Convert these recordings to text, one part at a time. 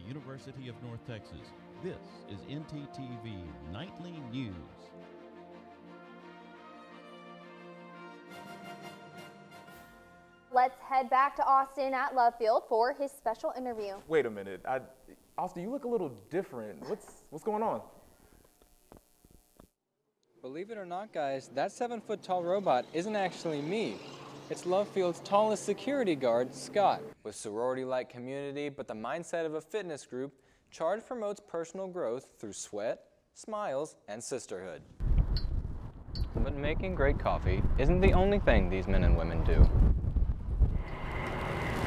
University of North Texas. This is NTTV Nightly News. Let's head back to Austin at Love Field for his special interview. Wait a minute, Austin, you look a little different. What's going on? Believe it or not, guys, that 7-foot-tall robot isn't actually me. It's Love Field's tallest security guard, Scott. With sorority-like community, but the mindset of a fitness group, Charge promotes personal growth through sweat, smiles, and sisterhood. But making great coffee isn't the only thing these men and women do.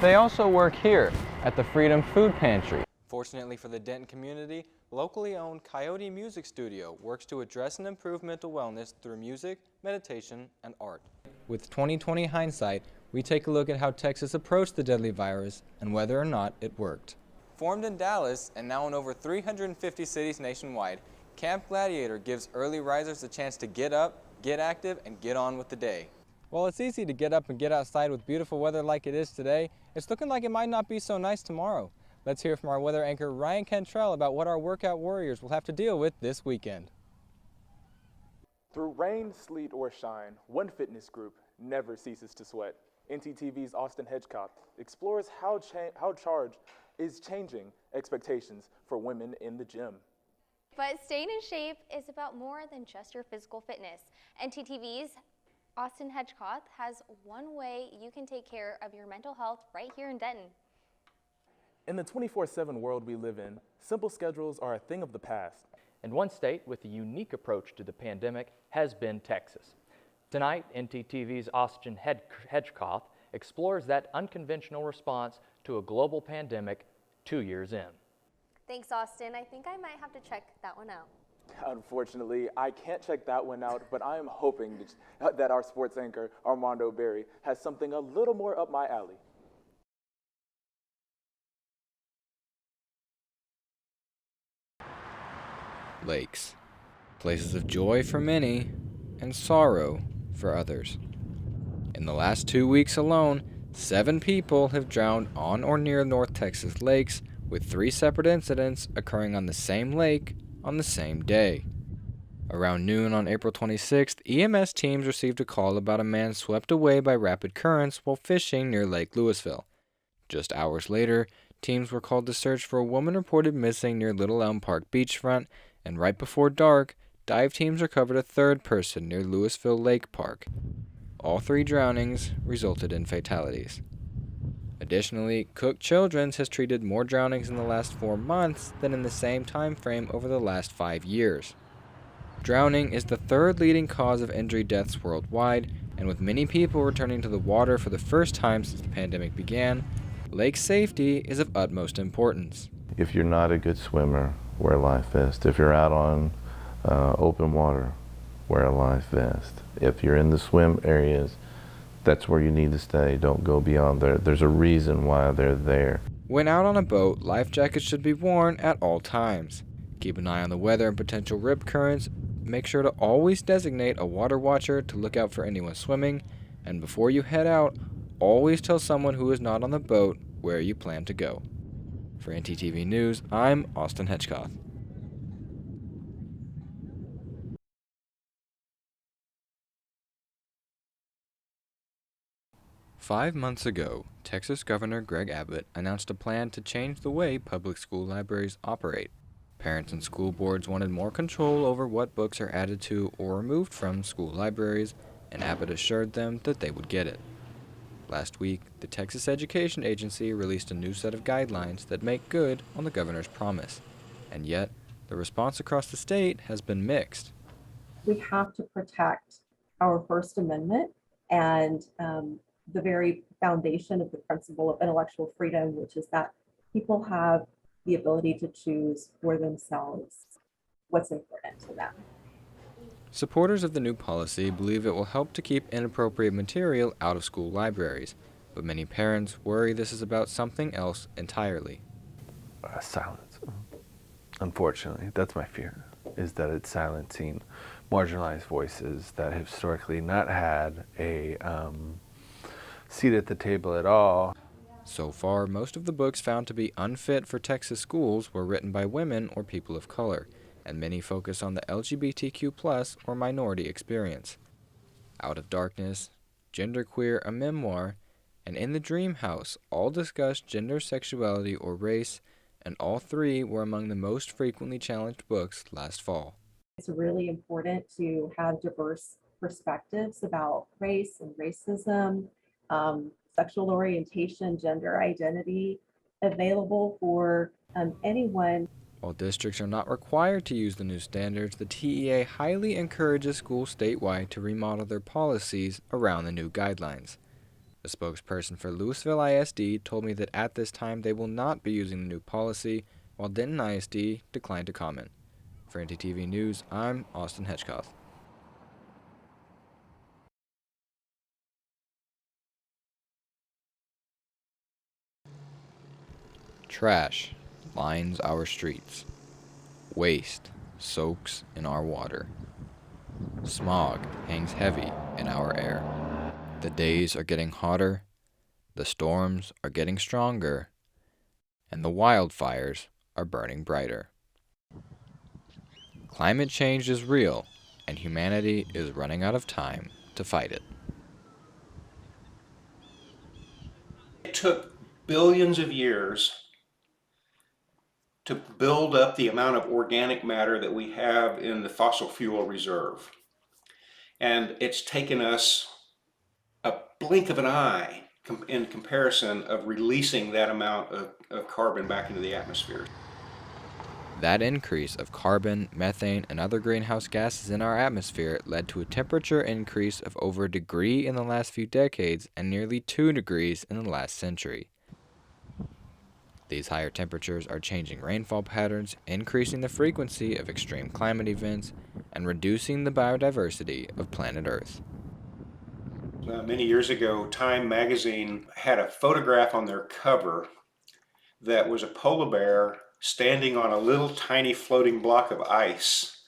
They also work here at the Freedom Food Pantry. Fortunately for the Denton community, locally owned Coyote Music Studio works to address and improve mental wellness through music, meditation, and art. With 2020 hindsight, we take a look at how Texas approached the deadly virus and whether or not it worked. Formed in Dallas and now in over 350 cities nationwide, Camp Gladiator gives early risers a chance to get up, get active, and get on with the day. While it's easy to get up and get outside with beautiful weather like it is today, it's looking like it might not be so nice tomorrow. Let's hear from our weather anchor Ryan Cantrell about what our workout warriors will have to deal with this weekend. Through rain, sleet, or shine, one fitness group never ceases to sweat. NTTV's Austin Hedgcoth explores how Charge is changing expectations for women in the gym. But staying in shape is about more than just your physical fitness. NTTV's Austin Hedgcoth has one way you can take care of your mental health right here in Denton. In the 24/7 world we live in, simple schedules are a thing of the past. And one state with a unique approach to the pandemic has been Texas. Tonight, NTTV's Austin Hedgcoth explores that unconventional response to a global pandemic 2 years in. Thanks, Austin. I think I might have to check that one out. Unfortunately, I can't check that one out, but I am hoping that our sports anchor, Armando Berry, has something a little more up my alley. Lakes, places of joy for many and sorrow for others. In the last 2 weeks alone, 7 people have drowned on or near North Texas lakes, with 3 separate incidents occurring on the same lake on the same day. Around noon on April 26th, EMS teams received a call about a man swept away by rapid currents while fishing near Lake Louisville. Just hours later, teams were called to search for a woman reported missing near Little Elm Park beachfront, and right before dark, dive teams recovered a 3rd person near Louisville Lake Park. All 3 drownings resulted in fatalities. Additionally, Cook Children's has treated more drownings in the last 4 months than in the same time frame over the last 5 years. Drowning is the 3rd leading cause of injury deaths worldwide, and with many people returning to the water for the first time since the pandemic began, lake safety is of utmost importance. If you're not a good swimmer, wear a life vest. If you're out on open water, wear a life vest. If you're in the swim areas, that's where you need to stay. Don't go beyond there. There's a reason why they're there. When out on a boat, life jackets should be worn at all times. Keep an eye on the weather and potential rip currents. Make sure to always designate a water watcher to look out for anyone swimming. And before you head out, always tell someone who is not on the boat where you plan to go. For NTTV News, I'm Austin Hedgcoth. Five months ago, Texas Governor Greg Abbott announced a plan to change the way public school libraries operate. Parents and school boards wanted more control over what books are added to or removed from school libraries, and Abbott assured them that they would get it. Last week, the Texas Education Agency released a new set of guidelines that make good on the governor's promise. And yet, the response across the state has been mixed. We have to protect our First Amendment and the very foundation of the principle of intellectual freedom, which is that people have the ability to choose for themselves what's important to them. Supporters of the new policy believe it will help to keep inappropriate material out of school libraries, but many parents worry this is about something else entirely. Silence. Unfortunately, that's my fear, is that it's silencing marginalized voices that have historically not had a seat at the table at all. So far, most of the books found to be unfit for Texas schools were written by women or people of color, and many focus on the LGBTQ+ or minority experience. Out of Darkness, Genderqueer, a memoir, and In the Dream House all discuss gender, sexuality, or race, and all three were among the most frequently challenged books last fall. It's really important to have diverse perspectives about race and racism, sexual orientation, gender identity available for anyone. While districts are not required to use the new standards, the TEA highly encourages schools statewide to remodel their policies around the new guidelines. A spokesperson for Louisville ISD told me that at this time they will not be using the new policy, while Denton ISD declined to comment. For NTTV News, I'm Austin Hedgcoth. Trash lines our streets. Waste soaks in our water. Smog hangs heavy in our air. The days are getting hotter, the storms are getting stronger, and the wildfires are burning brighter. Climate change is real, and humanity is running out of time to fight it. It took billions of years to build up the amount of organic matter that we have in the fossil fuel reserve. And it's taken us a blink of an eye in comparison of releasing that amount of carbon back into the atmosphere. That increase of carbon, methane, and other greenhouse gases in our atmosphere led to a temperature increase of over a degree in the last few decades and nearly 2 degrees in the last century. These higher temperatures are changing rainfall patterns, increasing the frequency of extreme climate events, and reducing the biodiversity of planet Earth. Many years ago, Time magazine had a photograph on their cover that was a polar bear standing on a little tiny floating block of ice.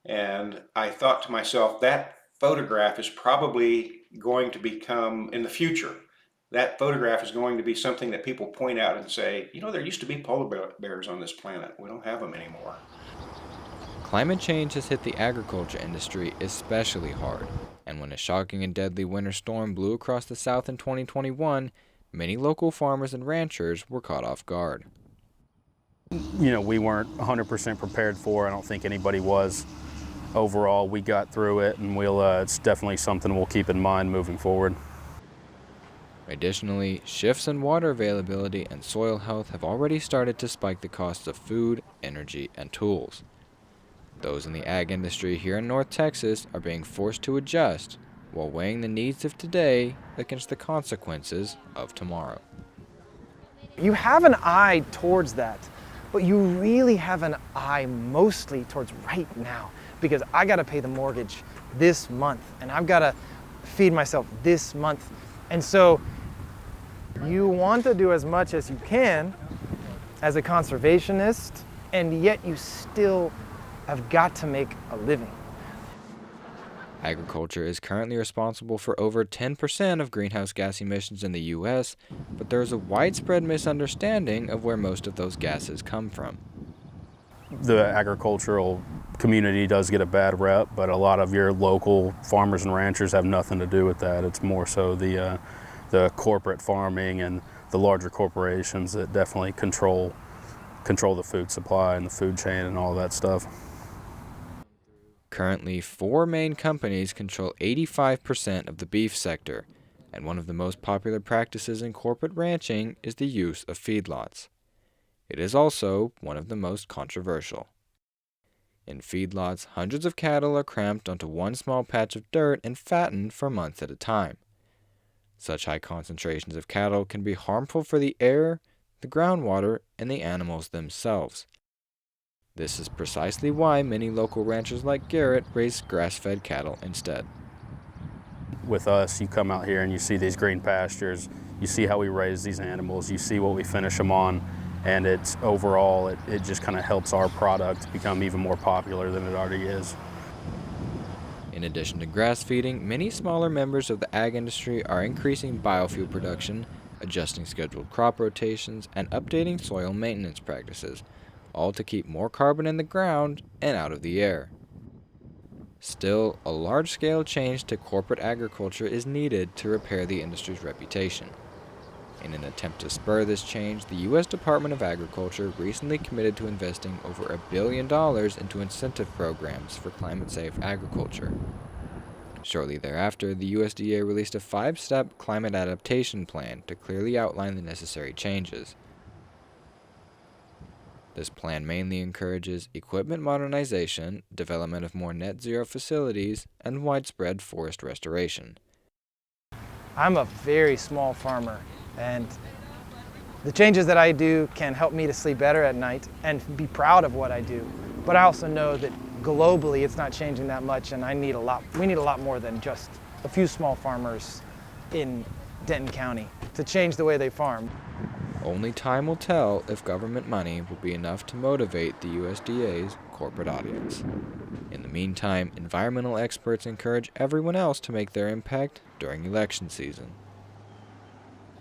And I thought to myself, that photograph is probably going to become, in the future, that photograph is going to be something that people point out and say, you know, there used to be polar bears on this planet. We don't have them anymore. Climate change has hit the agriculture industry especially hard, and when a shocking and deadly winter storm blew across the South in 2021, many local farmers and ranchers were caught off guard. You know, we weren't 100% prepared for. I don't think anybody was. Overall, we got through it, and it's definitely something we'll keep in mind moving forward. Additionally, shifts in water availability and soil health have already started to spike the costs of food, energy, and tools. Those in the ag industry here in North Texas are being forced to adjust while weighing the needs of today against the consequences of tomorrow. You have an eye towards that, but you really have an eye mostly towards right now, because I got to pay the mortgage this month and I've got to feed myself this month. And so you want to do as much as you can as a conservationist, and yet you still have got to make a living. Agriculture is currently responsible for over 10% of greenhouse gas emissions in the U.S., but there is a widespread misunderstanding of where most of those gases come from. The agricultural community does get a bad rep, but a lot of your local farmers and ranchers have nothing to do with that. It's more so the corporate farming and the larger corporations that definitely control the food supply and the food chain and all that stuff. Currently, 4 main companies control 85% of the beef sector, and one of the most popular practices in corporate ranching is the use of feedlots. It is also one of the most controversial. In feedlots, hundreds of cattle are cramped onto one small patch of dirt and fattened for months at a time. Such high concentrations of cattle can be harmful for the air, the groundwater, and the animals themselves. This is precisely why many local ranchers like Garrett raise grass-fed cattle instead. With us, you come out here and you see these green pastures, you see how we raise these animals, you see what we finish them on, and it's overall, it just kind of helps our product become even more popular than it already is. In addition to grass feeding, many smaller members of the ag industry are increasing biofuel production adjusting scheduled crop rotations, and updating soil maintenance practices, all to keep more carbon in the ground and out of the air. Still, a large-scale change to corporate agriculture is needed to repair the industry's reputation. In an attempt to spur this change, the U.S. Department of Agriculture recently committed to investing over $1 billion into incentive programs for climate-safe agriculture. Shortly thereafter, the USDA released a 5-step climate adaptation plan to clearly outline the necessary changes. This plan mainly encourages equipment modernization, development of more net-zero facilities, and widespread forest restoration. I'm a very small farmer, and the changes that I do can help me to sleep better at night and be proud of what I do. But I also know that globally it's not changing that much, and we need a lot more than just a few small farmers in Denton County to change the way they farm. Only time will tell if government money will be enough to motivate the USDA's corporate audience. In the meantime, environmental experts encourage everyone else to make their impact during election season.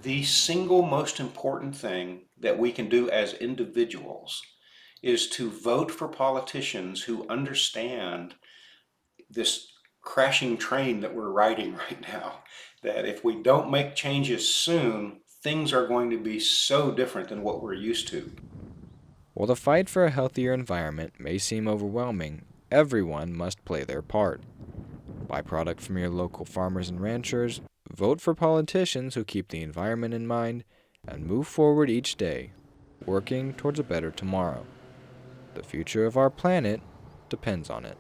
The single most important thing that we can do as individuals is to vote for politicians who understand this crashing train that we're riding right now. That if we don't make changes soon, things are going to be so different than what we're used to. While the fight for a healthier environment may seem overwhelming, everyone must play their part. Buy product from your local farmers and ranchers, vote for politicians who keep the environment in mind, and move forward each day, working towards a better tomorrow. The future of our planet depends on it.